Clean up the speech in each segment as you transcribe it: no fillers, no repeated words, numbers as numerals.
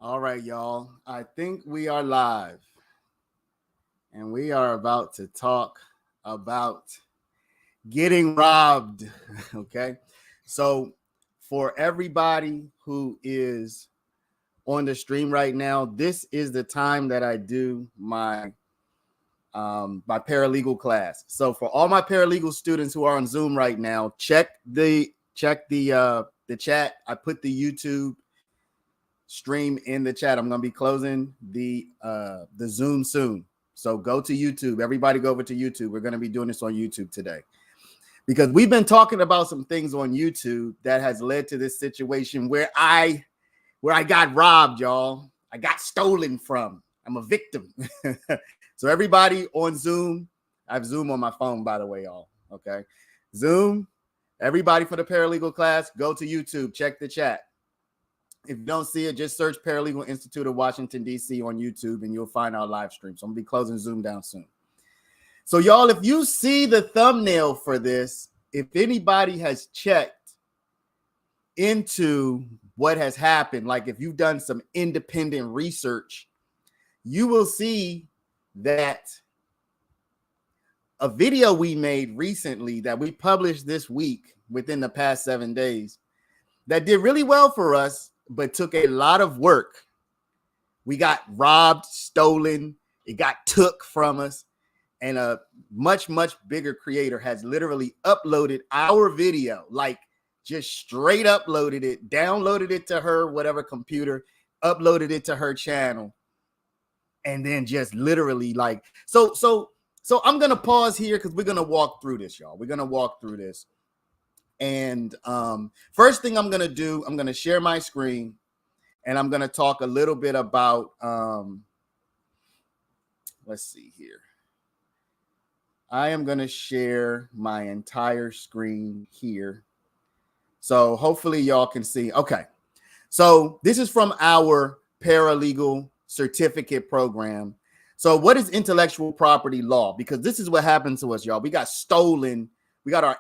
All right, y'all. I think we are live and we are about to talk about getting robbed. Okay. So, for everybody who is on the stream right now, this is the time that I do my paralegal class. So, for all my paralegal students who are on Zoom right now, check the chat. I put the YouTube stream in the chat. I'm going to be closing the Zoom soon. So go to YouTube. Everybody go over to YouTube. We're going to be doing this on YouTube today because we've been talking about some things on YouTube that has led to this situation where I got robbed, y'all. I got stolen from. I'm a victim. So everybody on Zoom, I have Zoom on my phone, by the way, y'all. Okay. Zoom, everybody for the paralegal class, go to YouTube, check the chat. If you don't see it, just search Paralegal Institute of Washington, D.C. on YouTube, and you'll find our live stream. So I'm going to be closing Zoom down soon. So, y'all, if you see the thumbnail for this, if anybody has checked into what has happened, like if you've done some independent research, you will see that a video we made recently that we published this week within the past 7 days that did really well for us, but took a lot of work. We got robbed, stolen, it got took from us, and a much, much bigger creator has literally uploaded our video, like just straight uploaded it, downloaded it to her, whatever computer, uploaded it to her channel, and then just literally like, so I'm going to pause here because we're going to walk through this, y'all. We're going to walk through this. And first thing I'm going to do, I'm going to share my screen and I'm going to talk a little bit about, let's see here. I am going to share my entire screen here. So hopefully y'all can see. Okay. So this is from our paralegal certificate program. So what is intellectual property law? Because this is what happened to us, y'all. We got stolen. We got our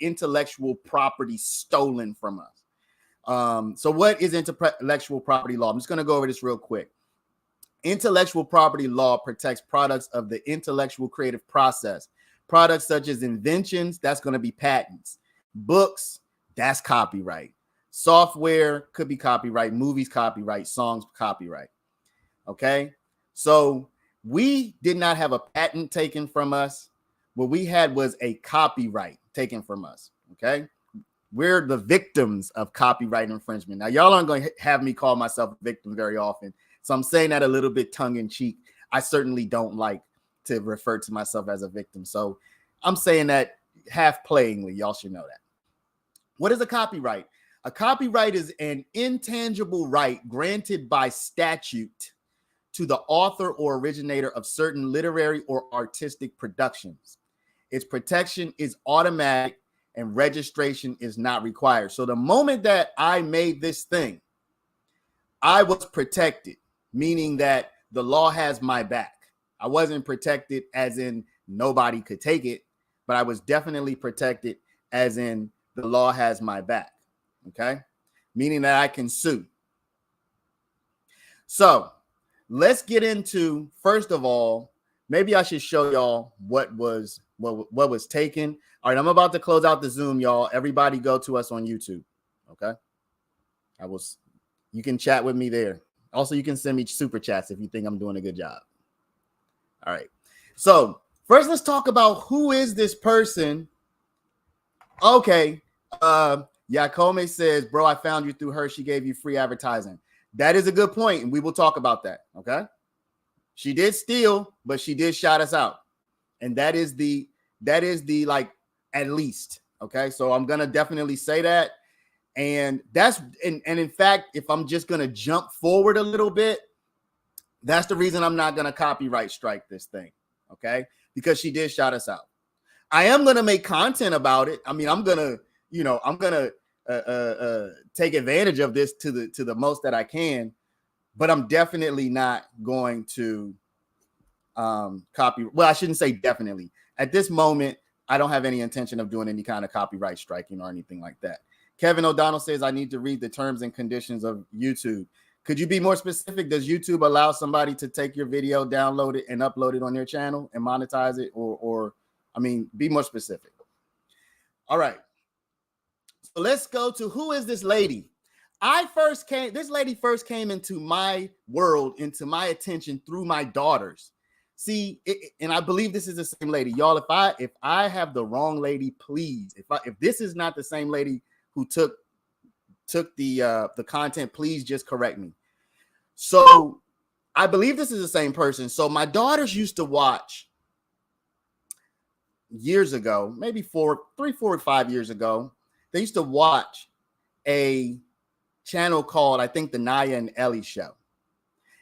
intellectual property stolen from us. So what is intellectual property law? I'm just going to go over this real quick. Intellectual property law protects products of the intellectual creative process. Products such as inventions, that's going to be patents. Books, that's copyright. Software could be copyright. Movies, copyright. Songs, copyright. Okay? So we did not have a patent taken from us. What we had was a copyright taken from us, okay? We're the victims of copyright infringement. Now, y'all aren't going to have me call myself a victim very often, so I'm saying that a little bit tongue-in-cheek. I certainly don't like to refer to myself as a victim, so I'm saying that half-playingly. Y'all should know that. What is a copyright? A copyright is an intangible right granted by statute to the author or originator of certain literary or artistic productions. Its protection is automatic and registration is not required. So the moment that I made this thing, I was protected, meaning that the law has my back. I wasn't protected as in nobody could take it, but I was definitely protected as in the law has my back, okay? Meaning that I can sue. So let's get into, first of all, maybe I should show y'all what was taken. All right, I'm about to close out the Zoom, y'all. Everybody go to us on YouTube, okay? You can chat with me there. Also, you can send me super chats if you think I'm doing a good job. All right. So first, let's talk about who is this person. Okay. Yakome says, bro, I found you through her. She gave you free advertising. That is a good point, and we will talk about that, okay? She did steal, but she did shout us out. And that is the like at least, okay? So I'm going to definitely say that. And that's and in fact, if I'm just going to jump forward a little bit, that's the reason I'm not going to copyright strike this thing, okay? Because she did shout us out. I am going to make content about it. I mean, I'm going to take advantage of this to the most that I can, but I'm definitely not going to copy. Well, I shouldn't say definitely. At this moment, I don't have any intention of doing any kind of copyright striking or anything like that. Kevin O'Donnell says I need to read the terms and conditions of YouTube. Could you be more specific? Does YouTube allow somebody to take your video, download it, and upload it on their channel and monetize it? Or I mean, be more specific. All right. So let's go to, who is this lady? This lady first came into my world, into my attention through my daughters. See, and I believe this is the same lady. Y'all, if I have the wrong lady, please, if this is not the same lady who took the content, please just correct me. So I believe this is the same person. So my daughters used to watch years ago, maybe 3, 4, or 5 years ago, they used to watch a channel called, I think, the Naya and Ellie Show.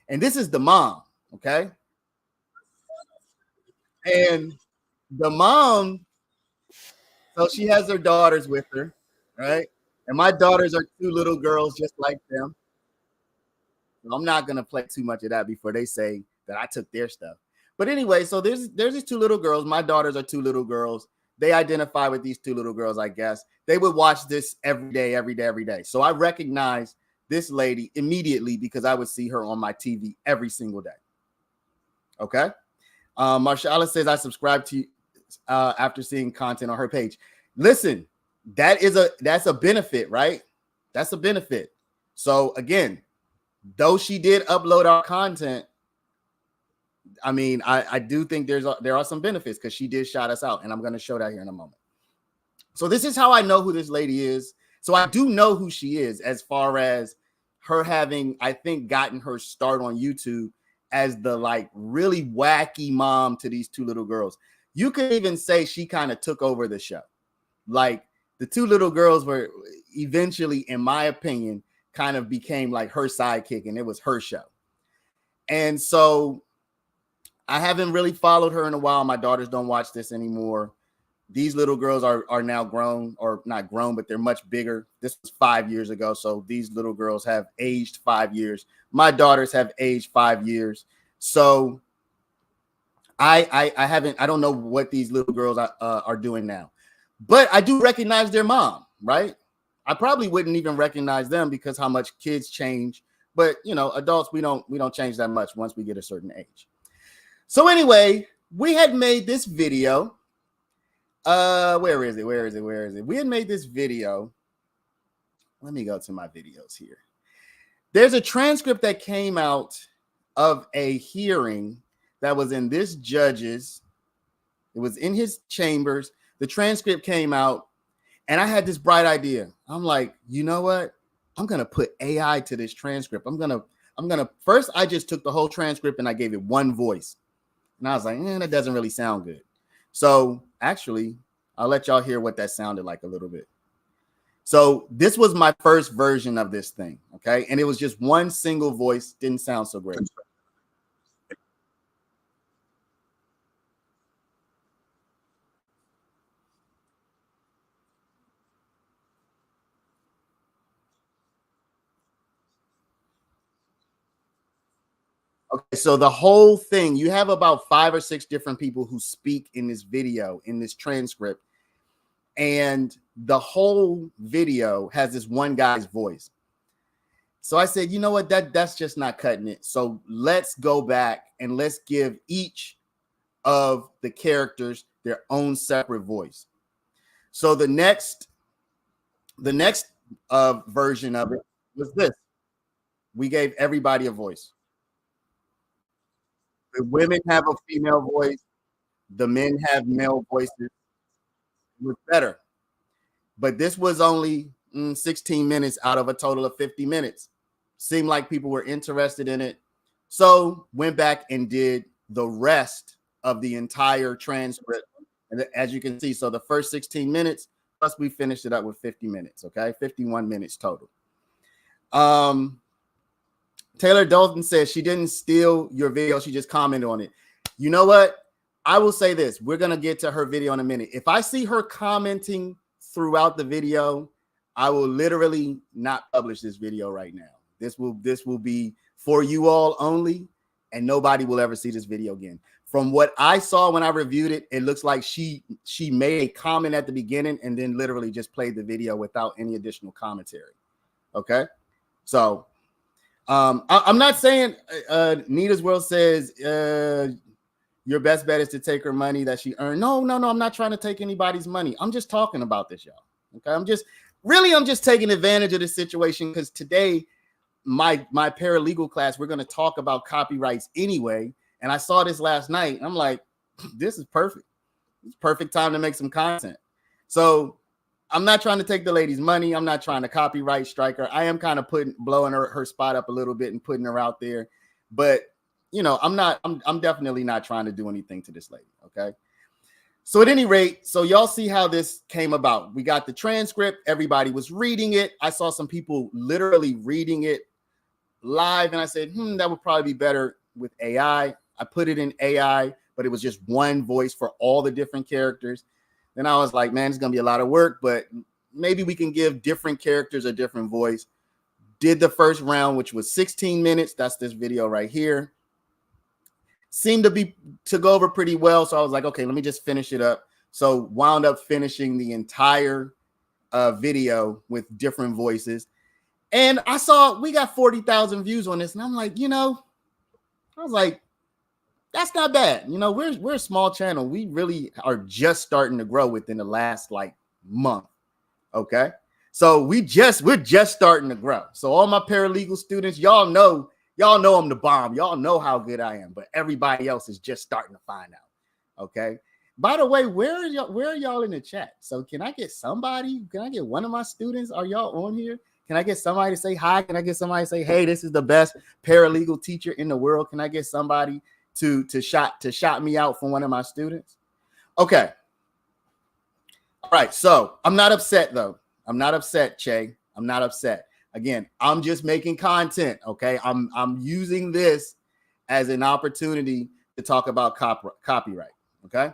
And this is the mom, okay? And the mom, so she has her daughters with her, right? And my daughters are 2 little girls just like them. So I'm not going to play too much of that before they say that I took their stuff. But anyway, so there's these 2 little girls. My daughters are 2 little girls. They identify with these 2 little girls, I guess. They would watch this every day. So I recognized this lady immediately because I would see her on my TV every single day. Okay. Marshala says, I subscribe to you after seeing content on her page. Listen, that's a benefit, right? That's a benefit. So again, though she did upload our content, I mean, I do think there are some benefits because she did shout us out, and I'm going to show that here in a moment. So this is how I know who this lady is. So I do know who she is, as far as her having, I think, gotten her start on YouTube as the like really wacky mom to these 2 little girls. You could even say she kind of took over the show. Like the 2 little girls were eventually, in my opinion, kind of became like her sidekick, and it was her show. And so I haven't really followed her in a while. My daughters don't watch this anymore. These little girls are now grown, or not grown, but they're much bigger. This was 5 years ago. So these little girls have aged 5 years. My daughters have aged 5 years. So I don't know what these little girls are doing now, but I do recognize their mom, right? I probably wouldn't even recognize them because how much kids change, but you know, adults, we don't change that much once we get a certain age. So anyway, we had made this video. Where is it? We had made this video. Let me go to my videos here. There's a transcript that came out of a hearing that was in this judge's. It was in his chambers. The transcript came out, and I had this bright idea. I'm like, you know what? I'm gonna put AI to this transcript. I'm gonna first. I just took the whole transcript and I gave it one voice, and I was like, that doesn't really sound good. So actually, I'll let y'all hear what that sounded like a little bit. So this was my first version of this thing, okay? And it was just one single voice. Didn't sound so great. Okay, so the whole thing, you have about 5 or 6 different people who speak in this video, in this transcript. And the whole video has this one guy's voice. So I said, you know what, that's just not cutting it. So let's go back and let's give each of the characters their own separate voice. So the next version of it was this. We gave everybody a voice. The women have a female voice. The men have male voices. It was better. But this was only 16 minutes out of a total of 50 minutes. Seemed like people were interested in it. So went back and did the rest of the entire transcript. And as you can see, so the first 16 minutes, plus we finished it up with 50 minutes, okay? 51 minutes total. Taylor Dalton says she didn't steal your video. She just commented on it. You know what? I will say this. We're going to get to her video in a minute. If I see her commenting throughout the video, I will literally not publish this video right now. This will be for you all only, and nobody will ever see this video again. From what I saw when I reviewed it, it looks like she made a comment at the beginning and then literally just played the video without any additional commentary. Okay? So I'm not saying Nita's World says your best bet is to take her money that she earned. No, I'm not trying to take anybody's money. I'm just talking about this, y'all. Okay, I'm just taking advantage of this situation because today my paralegal class, we're going to talk about copyrights anyway. And I saw this last night. And I'm like, this is perfect. It's perfect time to make some content. So I'm not trying to take the lady's money. I'm not trying to copyright strike her. I am kind of blowing her spot up a little bit and putting her out there. But I'm definitely not trying to do anything to this lady. Okay. So at any rate, so y'all see how this came about. We got the transcript. Everybody was reading it. I saw some people literally reading it live. And I said, that would probably be better with AI. I put it in AI, but it was just one voice for all the different characters. Then I was like, man, it's going to be a lot of work, but maybe we can give different characters a different voice. Did the first round, which was 16 minutes. That's this video right here. Seemed to go over pretty well. So I was like, okay, let me just finish it up. So wound up finishing the entire video with different voices. And I saw we got 40,000 views on this. And I'm like, I was like, that's not bad. We're a small channel. We really are just starting to grow within the last like month. Okay. So we're just starting to grow. So all my paralegal students, y'all know I'm the bomb. Y'all know how good I am, but everybody else is just starting to find out. Okay. By the way, where are y'all in the chat? So can I get somebody? Can I get one of my students? Are y'all on here? Can I get somebody to say hi? Can I get somebody to say, hey, this is the best paralegal teacher in the world? Can I get somebody to shot me out from one of my students? Okay. All right. So I'm not upset though. I'm not upset, Che. I'm not upset. Again, I'm just making content. Okay. I'm using this as an opportunity to talk about copyright. Okay.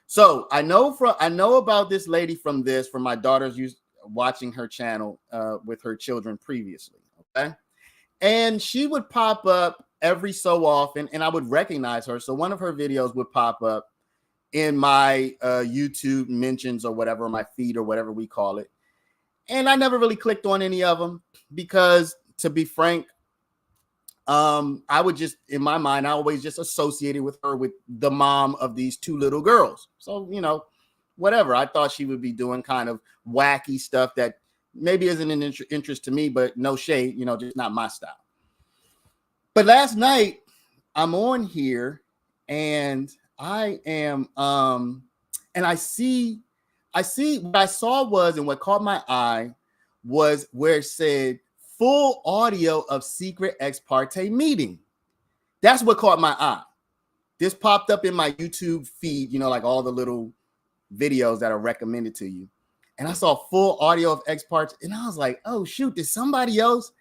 So I know about this lady from my daughter's watching her channel with her children previously. Okay. And she would pop up every so often and I would recognize her. So one of her videos would pop up in my YouTube mentions or whatever, my feed or whatever we call it. And I never really clicked on any of them because, to be frank, I would just, in my mind, I always just associated with her with the mom of these two little girls. So, whatever. I thought she would be doing kind of wacky stuff that maybe isn't an interest to me, but no shade, just not my style. But last night I'm on here and I am, and I see what I saw was, and what caught my eye was where it said full audio of secret ex parte meeting. That's what caught my eye. This popped up in my YouTube feed, like all the little videos that are recommended to you. And I saw full audio of ex parte, and I was like, oh shoot, did somebody else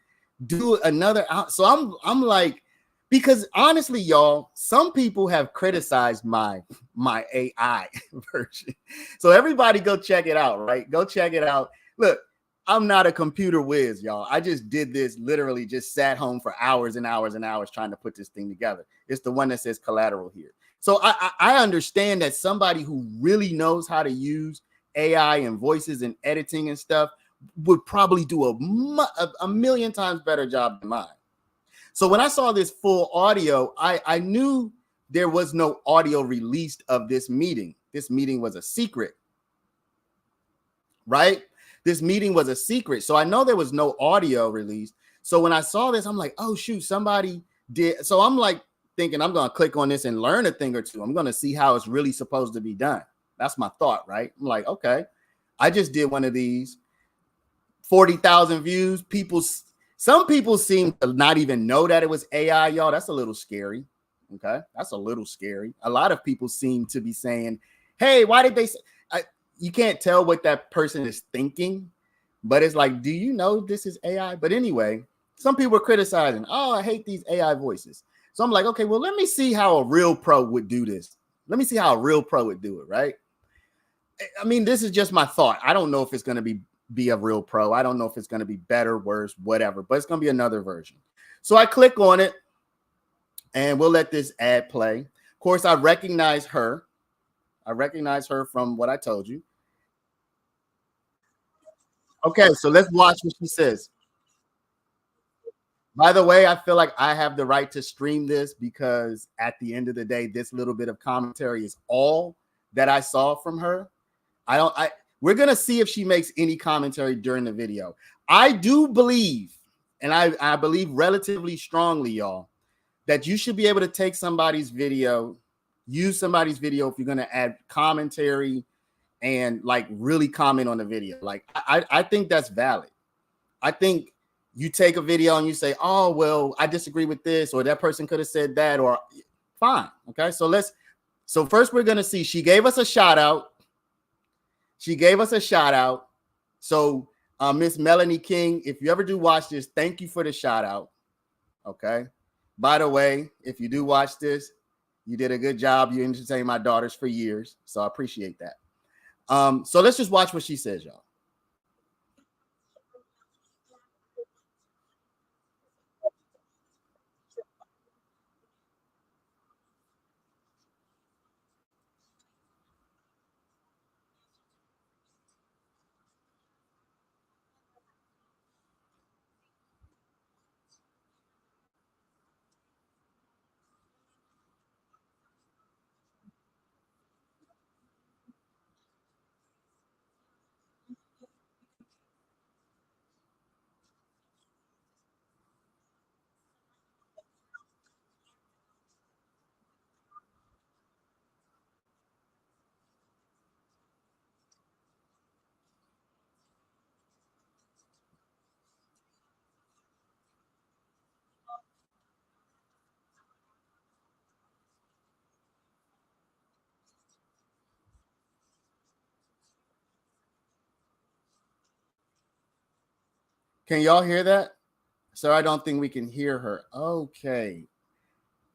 do another out? So I'm like, because honestly, y'all, some people have criticized my AI version. So everybody go check it out, right? Go check it out. Look, I'm not a computer whiz, y'all. I just did this, literally just sat home for hours and hours and hours trying to put this thing together. It's the one that says collateral here. So I understand that somebody who really knows how to use AI and voices and editing and stuff would probably do a million times better job than mine. So when I saw this full audio, I knew there was no audio released of this meeting. This meeting was a secret, right? This meeting was a secret. So I know there was no audio released. So when I saw this, I'm like, oh, shoot, somebody did. So I'm like thinking I'm going to click on this and learn a thing or two. I'm going to see how it's really supposed to be done. That's my thought, right? I'm like, okay, I just did one of these. 40,000 views. Some people seem to not even know that it was AI, y'all. That's a little scary. Okay. That's a little scary. A lot of people seem to be saying, hey, why did they say? You can't tell what that person is thinking, but it's like, do you know this is AI? But anyway, some people are criticizing, oh, I hate these AI voices. So I'm like, okay, well, let me see how a real pro would do this. Let me see how a real pro would do it, right? I mean, this is just my thought. I don't know if it's going to be a real pro. I don't know if it's going to be better, worse, whatever, but it's going to be another version. So I click on it and we'll let this ad play. Of course, I recognize her. I recognize her from what I told you. Okay, so let's watch what she says. By the way, I feel like I have the right to stream this because at the end of the day, this little bit of commentary is all that I saw from her. We're going to see if she makes any commentary during the video. I do believe, and I believe relatively strongly, y'all, that you should be able to take somebody's video, use somebody's video if you're going to add commentary and like really comment on the video. Like, I think that's valid. I think you take a video and you say, oh, well, I disagree with this, or that person could have said that, or fine. Okay. So first we're going to see, she gave us a shout out. So Miss Melanie King, if you ever do watch this, thank you for the shout out. Okay. By the way, if you do watch this, you did a good job. You entertained my daughters for years. So I appreciate that. So let's just watch what she says, y'all. Can y'all hear that? So I don't think we can hear her. Okay.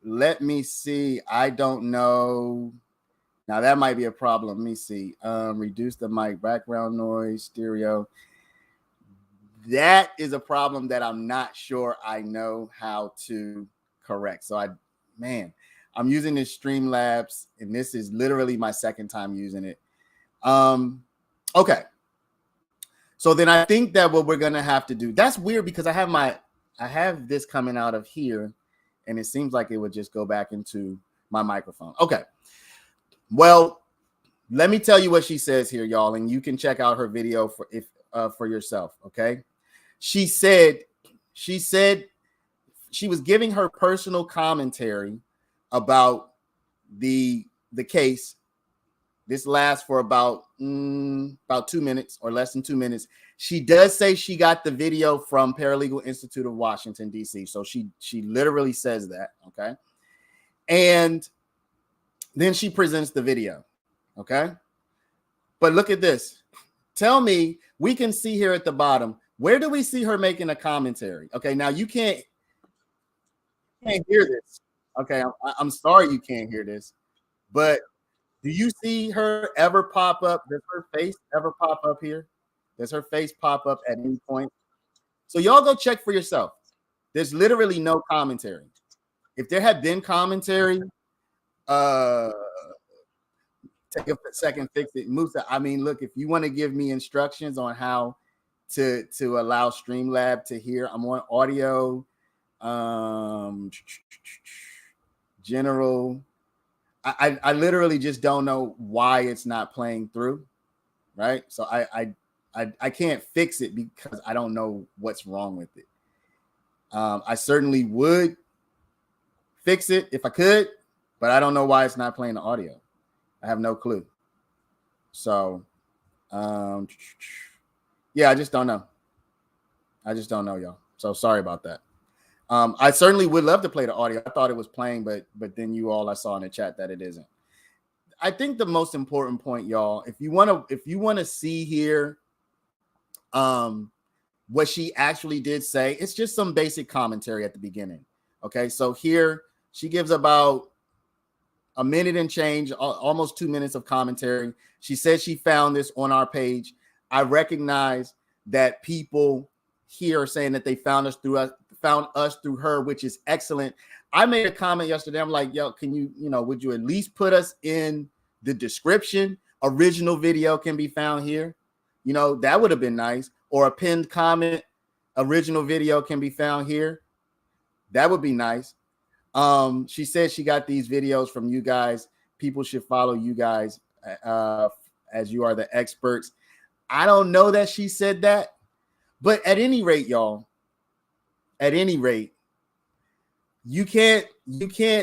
Let me see. I don't know. Now that might be a problem. Let me see. Reduce the mic background noise, stereo. That is a problem that I'm not sure I know how to correct. So I'm using this Streamlabs, and this is literally my second time using it. Okay. So then I think that what we're gonna have to do, that's weird because I have this coming out of here, and it seems like it would just go back into my microphone. Okay. Well, let me tell you what she says here, y'all, and you can check out her video for yourself. Okay. She said she was giving her personal commentary about the case. This lasts for about 2 minutes or less than 2 minutes. She does say she got the video from Paralegal Institute of Washington, D.C. So she literally says that. Okay. And then she presents the video. Okay. But look at this. Tell me, we can see here at the bottom, where do we see her making a commentary? Okay. Now you can't hear this. Okay. I'm sorry you can't hear this, but do you see her ever pop up? Does her face ever pop up here? Does her face pop up at any point? So y'all go check for yourself. There's literally no commentary. If there had been commentary, take a second, fix it. Musa, I mean, look, if you want to give me instructions on how to allow Streamlab to hear, I'm on audio, general. I literally just don't know why it's not playing through, right? So I can't fix it because I don't know what's wrong with it. I certainly would fix it if I could, but I don't know why it's not playing the audio. I have no clue. So, yeah, I just don't know. Y'all. So sorry about that. I certainly would love to play the audio. I thought it was playing, but then I saw in the chat that it isn't. I think the most important point, y'all, if you want to see here, what she actually did say, it's just some basic commentary at the beginning. Okay, so here she gives about a minute and change, almost 2 minutes of commentary. She said she found this on our page. I recognize that people here are saying that they found us through her, which is excellent. I made a comment yesterday. I'm like, yo, can you, would you at least put us in the description? Original video can be found here. That would have been nice. Or a pinned comment, original video can be found here. That would be nice. She said she got these videos from you guys. People should follow you guys as you are the experts. I don't know that she said that, but at any rate, y'all, at any rate, you can't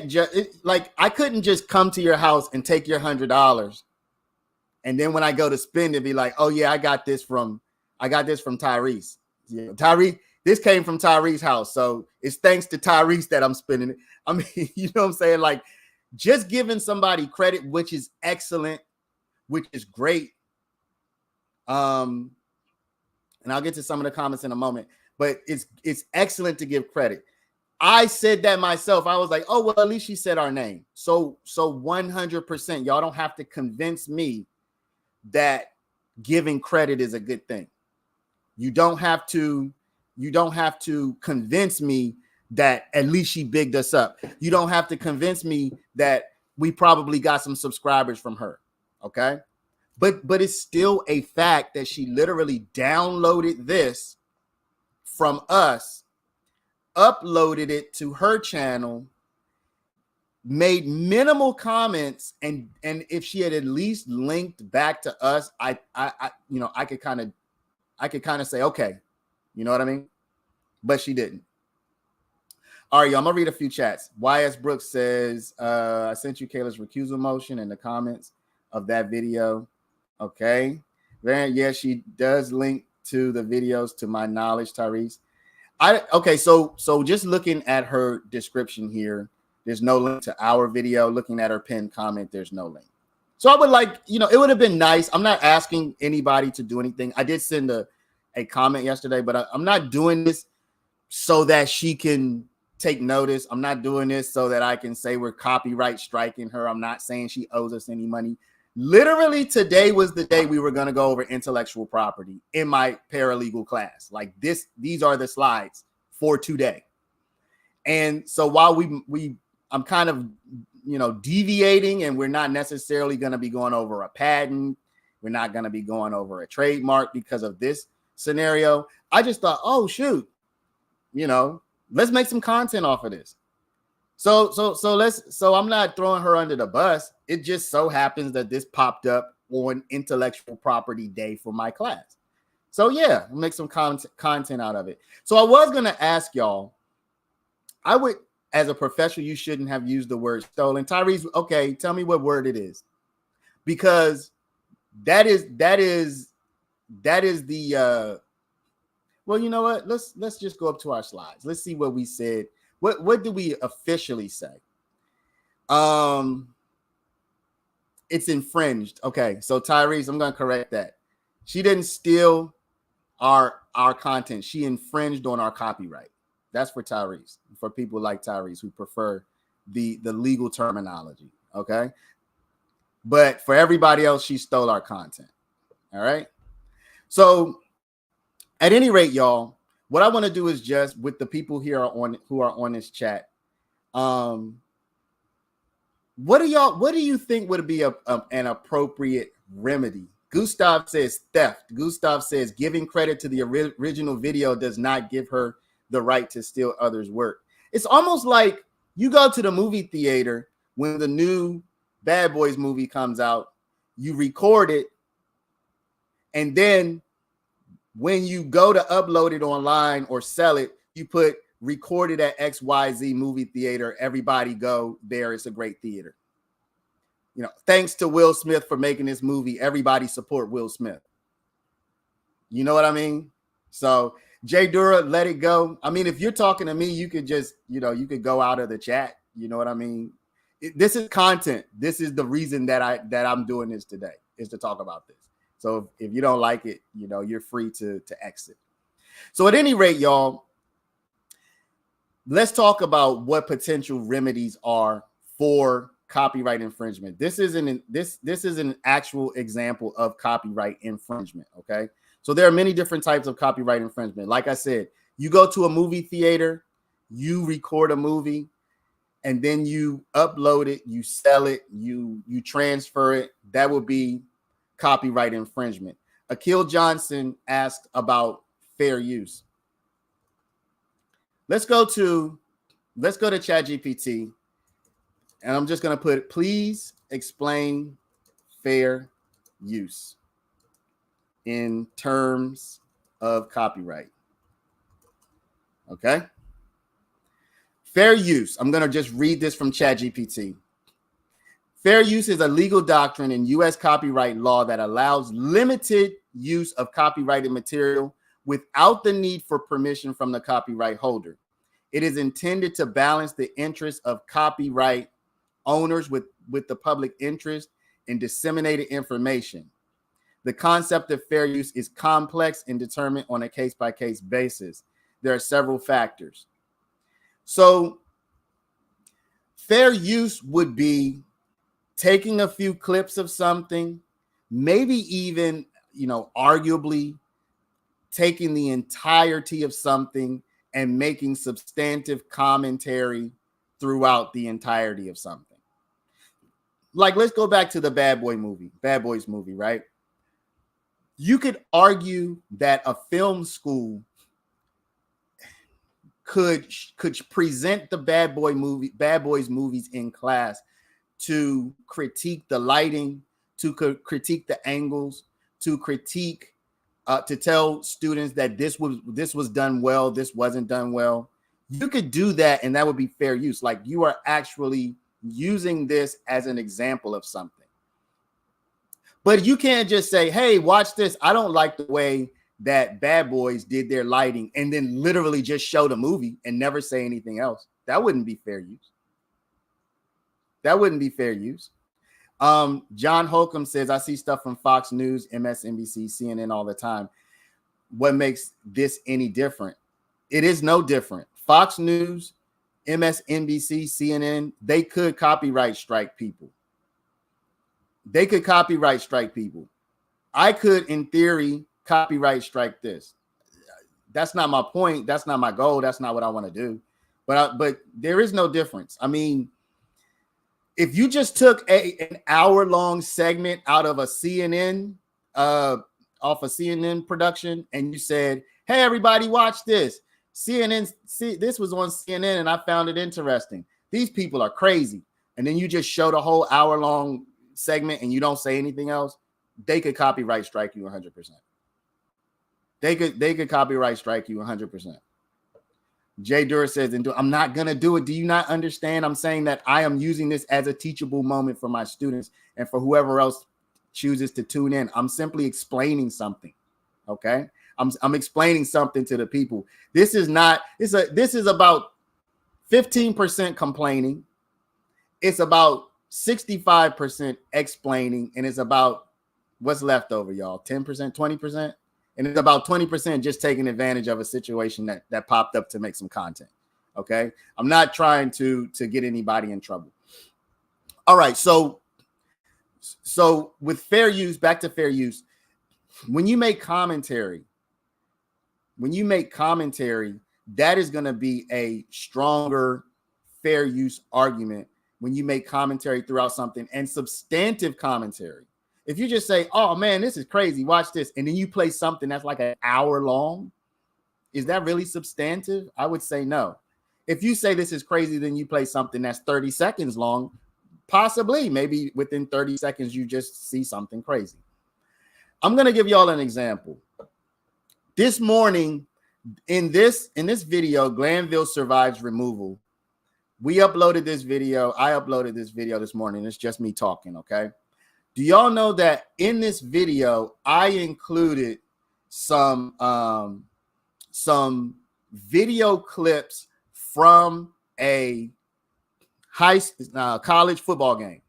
just like, I couldn't just come to your house and take your $100, and then when I go to spend it, be like, oh yeah, I got this from Tyrese. Yeah, Tyrese, this came from Tyrese's house, so it's thanks to Tyrese that I'm spending it. I mean, you know what I'm saying? Like, just giving somebody credit, which is excellent, which is great. And I'll get to some of the comments in a moment, but it's excellent to give credit. I said that myself. I was like, oh, well, at least she said our name. So 100%, y'all don't have to convince me that giving credit is a good thing. You don't have to convince me that at least she bigged us up. You don't have to convince me that we probably got some subscribers from her. Okay. But it's still a fact that she literally downloaded this from us, uploaded it to her channel, made minimal comments, and if she had at least linked back to us, I could kind of say, okay, you know what I mean? But she didn't. All right, y'all, I'm gonna read a few chats. YS Brooks says, I sent you Kayla's recusal motion in the comments of that video. Okay. Yeah, she does link to the videos, to my knowledge, Tyrese. Okay, so just looking at her description here, there's no link to our video. Looking at her pinned comment, there's no link. So I would like, it would have been nice. I'm not asking anybody to do anything. I did send a comment yesterday, but I'm not doing this so that she can take notice. I'm not doing this so that I can say we're copyright striking her. I'm not saying she owes us any money. Literally, today was the day we were going to go over intellectual property in my paralegal class. Like this, these are the slides for today. And so while I'm kind of, deviating, and we're not necessarily going to be going over a patent. We're not going to be going over a trademark because of this scenario. I just thought, oh, shoot, let's make some content off of this. So I'm not throwing her under the bus. It just so happens that this popped up on Intellectual Property Day for my class. So yeah, we'll make some content out of it. So I was going to ask y'all, I would, as a professional, you shouldn't have used the word stolen. Tyrese, okay, tell me what word it is. Because that is the well, you know what? Let's just go up to our slides. Let's see what we said. What do we officially say? It's infringed. Okay, so Tyrese, I'm gonna correct that. She didn't steal our content. She infringed on our copyright. That's for Tyrese, for people like Tyrese who prefer the legal terminology. Okay, but for everybody else, she stole our content. All right. So at any rate, y'all, what I want to do is just with the people here who are on this chat. What do you think would be an appropriate remedy? Gustav says theft. Gustav says giving credit to the original video does not give her the right to steal others' work. It's almost like you go to the movie theater when the new Bad Boys movie comes out, you record it, and then when you go to upload it online or sell it, you put recorded at XYZ movie theater. Everybody go there. It's a great theater. Thanks to Will Smith for making this movie. Everybody support Will Smith. You know what I mean? So Jay Dura, let it go. I mean, if you're talking to me, you could just, you could go out of the chat. You know what I mean? This is content. This is the reason that I'm doing this today, is to talk about this. So if you don't like it, you're free to exit. So at any rate, y'all, let's talk about what potential remedies are for copyright infringement. This is an actual example of copyright infringement. Okay. So there are many different types of copyright infringement. Like I said, you go to a movie theater, you record a movie, and then you upload it, you sell it, you transfer it. That would be copyright infringement. Akil Johnson asked about fair use. Let's go to let's go to ChatGPT, and I'm just going to put, please explain fair use in terms of copyright. Okay. Fair use. I'm going to just read this from ChatGPT. Fair use is a legal doctrine in U.S. copyright law that allows limited use of copyrighted material without the need for permission from the copyright holder. It is intended to balance the interests of copyright owners with the public interest in disseminated information. The concept of fair use is complex and determined on a case-by-case basis. There are several factors. So fair use would be taking a few clips of something, maybe even, arguably taking the entirety of something and making substantive commentary throughout the entirety of something. Like, let's go back to the Bad Boys movie, right? You could argue that a film school could present the Bad Boys movies in class to critique the lighting, to critique the angles, to critique, to tell students that this was done well, this wasn't done well. You could do that, and that would be fair use. Like, you are actually using this as an example of something. But you can't just say, hey, watch this. I don't like the way that Bad Boys did their lighting, and then literally just show the movie and never say anything else. That wouldn't be fair use. That wouldn't be fair use. John Holcomb says, I see stuff from Fox News, MSNBC, CNN all the time. What makes this any different? It is no different. Fox News, MSNBC, CNN, they could copyright strike people. They could copyright strike people. I could, in theory, copyright strike this. That's not my point. That's not my goal. That's not what I want to do. But there is no difference. I mean, if you just took an hour-long segment out of a CNN, off a CNN production, and you said, hey, everybody, watch this. This was on CNN, and I found it interesting. These people are crazy. And then you just show the whole hour-long segment and you don't say anything else, they could copyright strike you 100%. They could copyright strike you 100%. Jay Dura says, I'm not going to do it. Do you not understand? I'm saying that I am using this as a teachable moment for my students and for whoever else chooses to tune in. I'm simply explaining something. Okay. I'm explaining something to the people. This is about 15% complaining. It's about 65% explaining, and it's about what's left over, y'all. 10%, 20%. And it's about 20% just taking advantage of a situation that popped up to make some content. Okay. I'm not trying to get anybody in trouble. All right. So with fair use, back to fair use, when you make commentary, that is going to be a stronger fair use argument when you make commentary throughout something, and substantive commentary. If you just say, oh man, this is crazy, watch this, and then you play something that's like an hour long, is that really substantive? I would say no. If you say this is crazy, then you play something that's 30 seconds long, possibly, maybe within 30 seconds, you just see something crazy. I'm going to give y'all an example. This morning, in this video, Glanville survives removal. We uploaded this video. I uploaded this video this morning. It's just me talking, okay? Do y'all know that in this video, I included some video clips from a college football game.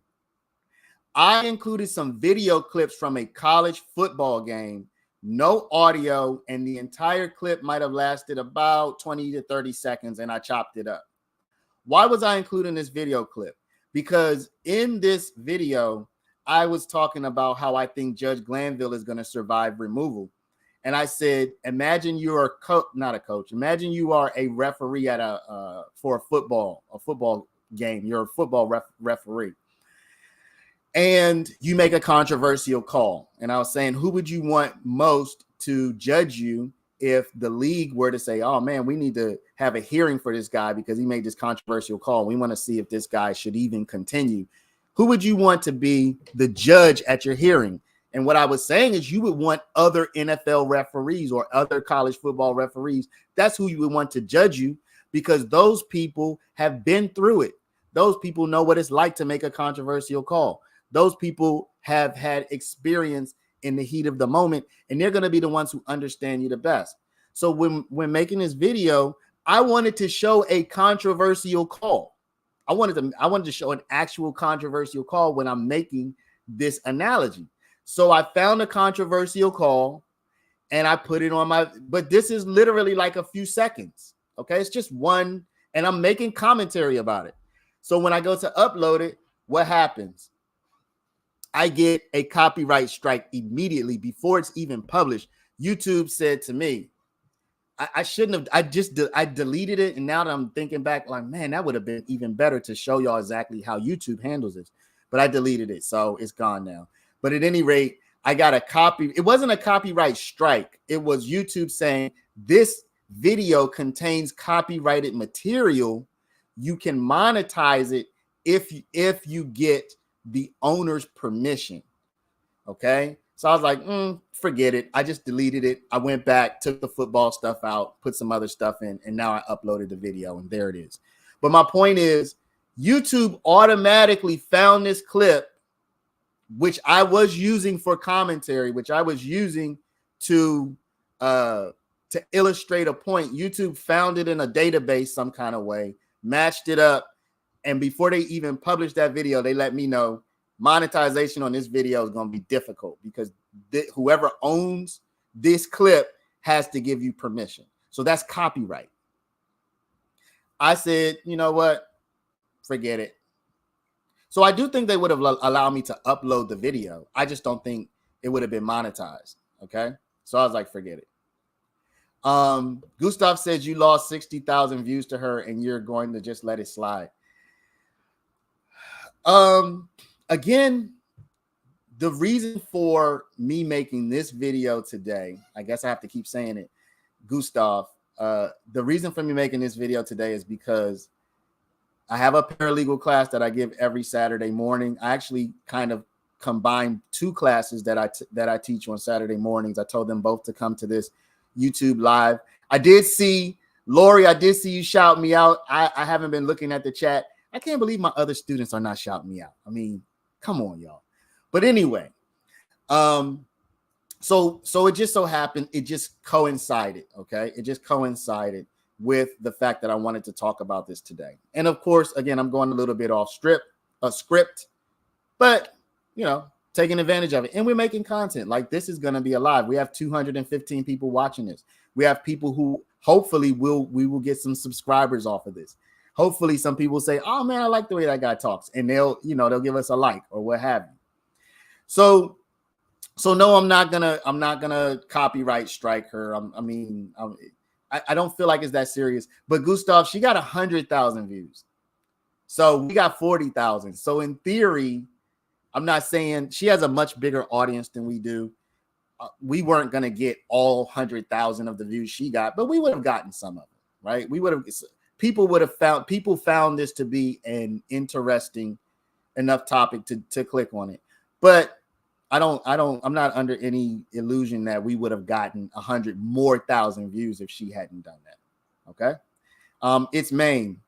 I included some video clips from a college football game, no audio, and the entire clip might have lasted about 20 to 30 seconds, and I chopped it up. Why was I including this video clip? Because in this video, I was talking about how I think Judge Glanville is going to survive removal. And I said, imagine you're not a coach. Imagine you are a referee at for a football game. You're a football referee. And you make a controversial call. And I was saying, who would you want most to judge you if the league were to say, oh man, we need to have a hearing for this guy because he made this controversial call. We want to see if this guy should even continue. Who would you want to be the judge at your hearing? And what I was saying is you would want other NFL referees or other college football referees. That's who you would want to judge you, because those people have been through it. Those people know what it's like to make a controversial call. Those people have had experience in the heat of the moment, and they're going to be the ones who understand you the best. So when making this video, I wanted to show a controversial call. I wanted to show an actual controversial call when I'm making this analogy. So I found a controversial call and I put it on but this is literally like a few seconds. Okay. It's just one, and I'm making commentary about it. So when I go to upload it, what happens? I get a copyright strike immediately before it's even published. YouTube said to me, I shouldn't have, I deleted it. And now that I'm thinking back, like, man, that would have been even better to show y'all exactly how YouTube handles this. But I deleted it, so it's gone now. But at any rate, I got a copy. It wasn't a copyright strike. It was YouTube saying this video contains copyrighted material. You can monetize it if you get the owner's permission. Okay. So I was like, forget it. I just deleted it. I went back, took the football stuff out, put some other stuff in, and now I uploaded the video, and there it is. But my point is, YouTube automatically found this clip, which I was using for commentary, which I was using to illustrate a point. YouTube found it in a database some kind of way, matched it up, and before they even published that video, they let me know monetization on this video is going to be difficult because whoever owns this clip has to give you permission. So that's copyright. I said, you know what? Forget it. So I do think they would have allowed me to upload the video. I just don't think it would have been monetized. Okay. So I was like, forget it. Gustav says you lost 60,000 views to her and you're going to just let it slide. Again, the reason for me making this video today, I guess I have to keep saying it, Gustav, the reason for me making this video today is because I have a paralegal class that I give every Saturday morning. I actually kind of combined two classes that I teach on Saturday mornings. I told them both to come to this YouTube live. I did see, Lori, I did see you shout me out. I haven't been looking at the chat. I can't believe my other students are not shouting me out. I mean, come on, y'all. But anyway, so it just so happened, it just coincided, okay? It just coincided with the fact that I wanted to talk about this today. And of course, again, I'm going a little bit off script, but, you know, taking advantage of it. And we're making content. Like, this is going to be alive. We have 215 people watching this. We have people who hopefully we will get some subscribers off of this. Hopefully some people say, oh man, I like the way that guy talks, and they'll give us a like or what have you. So no, I'm not gonna copyright strike her. I don't feel like it's that serious. But Gustav, she got 100,000 views, so we got 40,000. So in theory, I'm not saying she has a much bigger audience than we do. We weren't gonna get all 100,000 of the views she got, but we would have gotten some of it, right? We would have. People found this to be an interesting enough topic to click on it. But I'm not under any illusion that we would have gotten 100,000 more views if she hadn't done that. Okay. It's Maine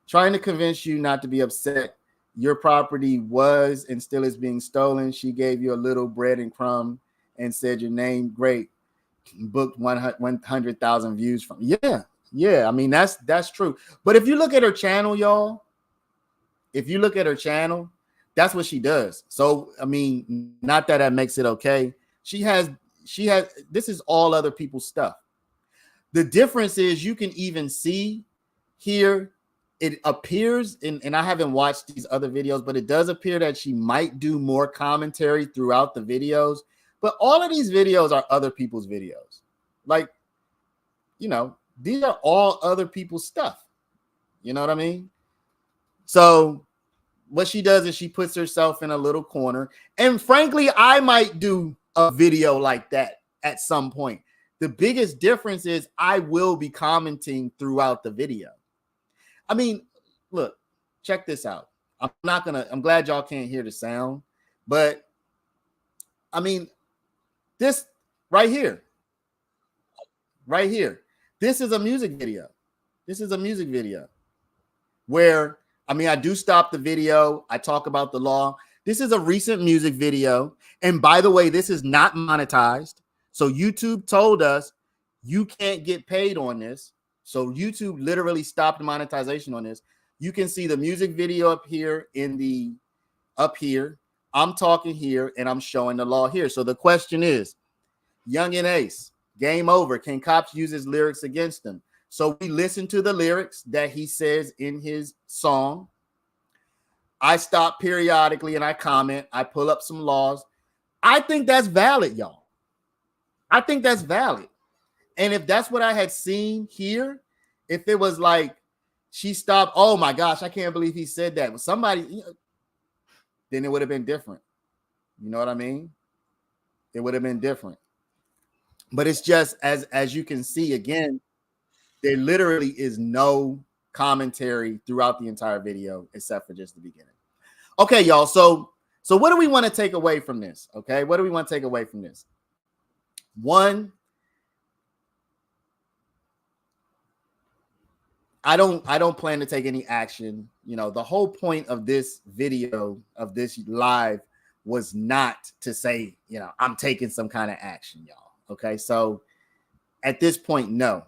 trying to convince you not to be upset. Your property was and still is being stolen. She gave you a little bread and crumb and said your name. Great. Booked 100,000 views from. Yeah. I mean, that's true. But if you look at her channel, y'all, that's what she does. So, I mean, not that makes it okay. She has, this is all other people's stuff. The difference is you can even see here, it appears, and I haven't watched these other videos, but it does appear that she might do more commentary throughout the videos. But all of these videos are other people's videos. Like, you know, these are all other people's stuff. You know what I mean? So what she does is she puts herself in a little corner. And frankly, I might do a video like that at some point. The biggest difference is I will be commenting throughout the video. I mean, look, check this out. I'm glad y'all can't hear the sound, but I mean, this right here, this is a music video. This is a music video where, I mean, I do stop the video. I talk about the law. This is a recent music video. And by the way, this is not monetized. So YouTube told us you can't get paid on this. So YouTube literally stopped monetization on this. You can see the music video up here up here. I'm talking here and I'm showing the law here. So the question is, Young and Ace, game over. Can cops use his lyrics against them? So we listen to the lyrics that he says in his song. I stop periodically and I comment. I pull up some laws. I think that's valid, y'all. I think that's valid. And if that's what I had seen here, if it was like she stopped, oh my gosh, I can't believe he said that. Somebody, then it would have been different. You know what I mean? It would have been different. But it's just as you can see again, there literally is no commentary throughout the entire video except for just the beginning. Okay, y'all. So what do we want to take away from this? Okay, what do we want to take away from this? One, I don't plan to take any action. You know, the whole point of this video, of this live, was not to say, you know, I'm taking some kind of action, y'all. Okay, so at this point, no.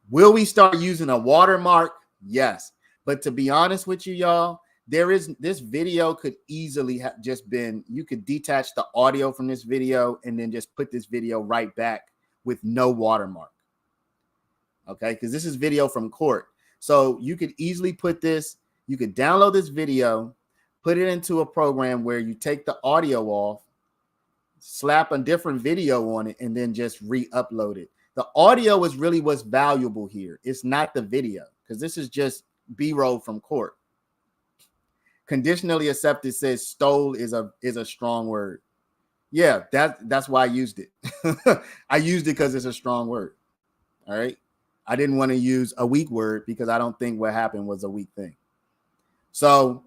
Will we start using a watermark? Yes. But to be honest with you, y'all, this video could easily have just been, you could detach the audio from this video and then just put this video right back with no watermark. Okay, because this is video from court. So you could easily put this, you could download this video, put it into a program where you take the audio off, slap a different video on it, and then just re-upload it. The audio is really what's valuable here. It's not the video, because this is just B-roll from court. Conditionally accepted says stole is a strong word. Yeah, that's why I used it. I used it because it's a strong word. All right. I didn't want to use a weak word because I don't think what happened was a weak thing. So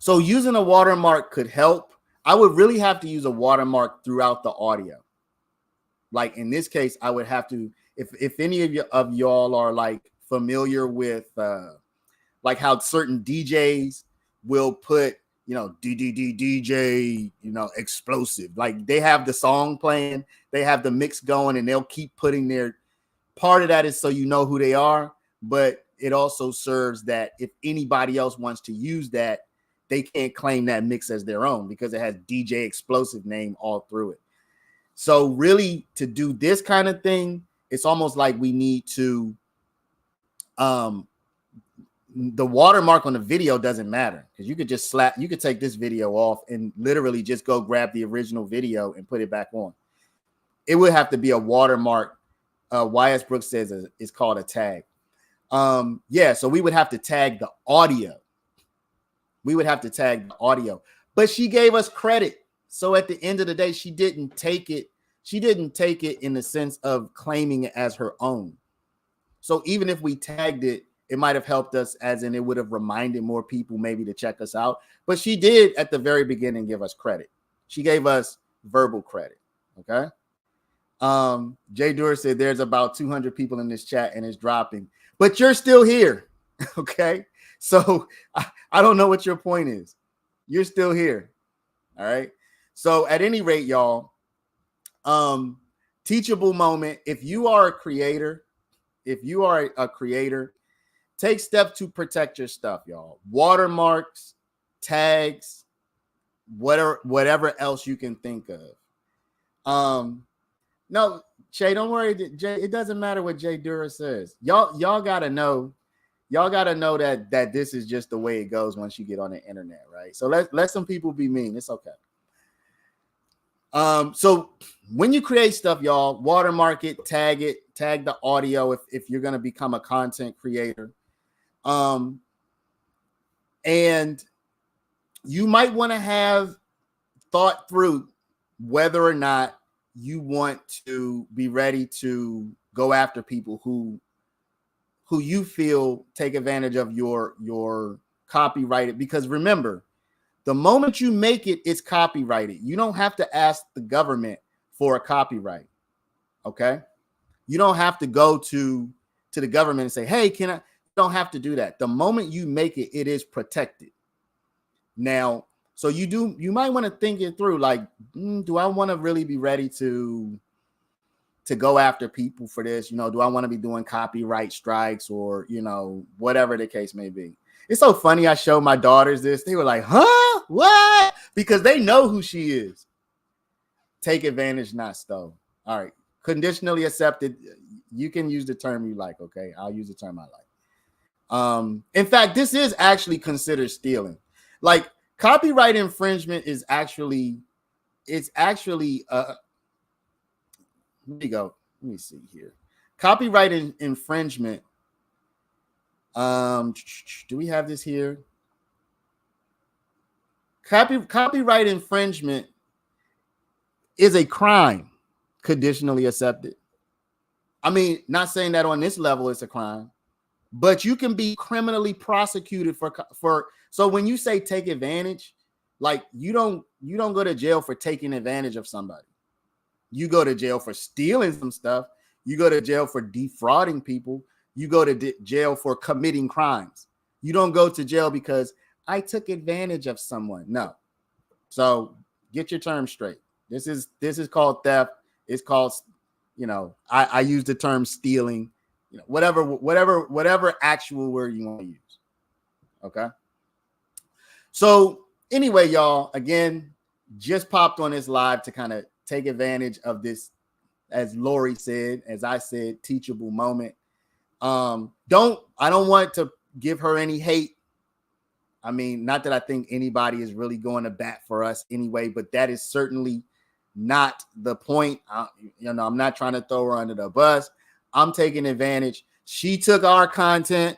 using a watermark could help. I would really have to use a watermark throughout the audio. Like in this case, I would have to, if any of y'all are like familiar with like how certain DJs will put, you know, DJ, you know, explosive. Like they have the song playing, they have the mix going, and they'll keep putting their, part of that is so you know who they are, but it also serves that if anybody else wants to use that, they can't claim that mix as their own because it has DJ explosive name all through it. So really, to do this kind of thing, it's almost like we need to, the watermark on the video doesn't matter because you could just you could take this video off and literally just go grab the original video and put it back on. It would have to be a watermark. YS Brooks says it's called a tag. Yeah, so we would have to tag the audio. But she gave us credit. So at the end of the day, she didn't take it. She didn't take it in the sense of claiming it as her own. So even if we tagged it, it might have helped us, as in it would have reminded more people maybe to check us out. But she did at the very beginning give us credit. She gave us verbal credit. Okay. Jay Dura said there's about 200 people in this chat and it's dropping, but you're still here. Okay. So I don't know what your point is. You're still here. All right. So at any rate, y'all, teachable moment. If you are a creator, take steps to protect your stuff, y'all. Watermarks, tags, whatever else you can think of. No, Shay, don't worry. Jay, it doesn't matter what Jay Dura says. Y'all gotta know that this is just the way it goes once you get on the internet, right? So let some people be mean. It's okay. So when you create stuff, y'all, watermark it, tag the audio if you're gonna become a content creator. And you might want to have thought through whether or not you want to be ready to go after people who you feel take advantage of your copyrighted, because remember, the moment you make it, it's copyrighted. You don't have to ask the government for a copyright. Okay. You don't have to go to the government and say, hey, can I? You don't have to do that. The moment you make it, it is protected. Now, so you might want to think it through, like, do I want to really be ready to go after people for this? You know, do I want to be doing copyright strikes or, you know, whatever the case may be? It's so funny. I showed my daughters this. They were like, huh? What? Because they know who she is. Take advantage, not stole. All right. Conditionally accepted. You can use the term you like. Okay. I'll use the term I like. In fact, this is actually considered stealing. Like, copyright infringement is actually, let me go. Let me see here. Copyright infringement. Do we have this here? Copyright infringement is a crime, conditionally accepted. I mean, not saying that on this level it's a crime, but you can be criminally prosecuted for. So when you say take advantage, like you don't go to jail for taking advantage of somebody. You go to jail for stealing some stuff. You go to jail for defrauding people. You go to jail for committing crimes. You don't go to jail because I took advantage of someone. No. So get your terms straight. This is called theft. It's called, you know, I use the term stealing, you know, whatever actual word you want to use. Okay. So anyway, y'all, again, just popped on this live to kind of take advantage of this, as Lori said, as I said, teachable moment. I don't want to give her any hate. I mean, not that I think anybody is really going to bat for us anyway, but that is certainly not the point. You know, I'm not trying to throw her under the bus. I'm taking advantage. She took our content.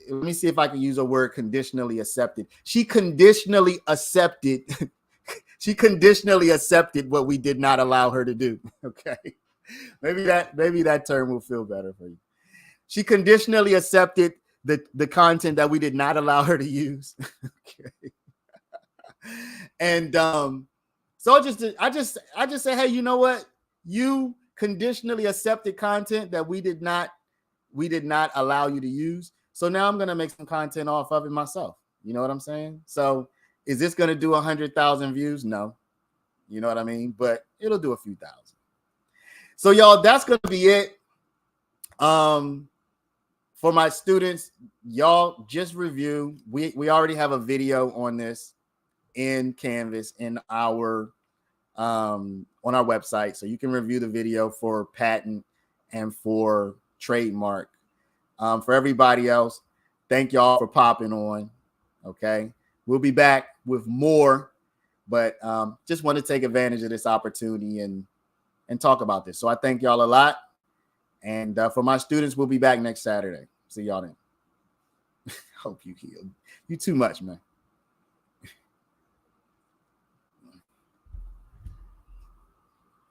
Let me see if I can use a word, conditionally accepted. She conditionally accepted. She conditionally accepted what we did not allow her to do. Okay. Maybe that term will feel better for you. She conditionally accepted the content that we did not allow her to use. Okay. And so I just say, hey, you know what? You conditionally accepted content that we did not allow you to use. So now I'm gonna make some content off of it myself. You know what I'm saying? So is this gonna do 100,000 views? No. You know what I mean? But it'll do a few thousand. So y'all, that's gonna be it. For my students, y'all just review. We already have a video on this in Canvas in our on our website, so you can review the video for patent and for trademark. For everybody else, thank y'all for popping on. Okay, we'll be back with more, but just want to take advantage of this opportunity and talk about this. So I thank y'all a lot. And for my students, we'll be back next Saturday. See y'all then. Hope you heal. You too much, man.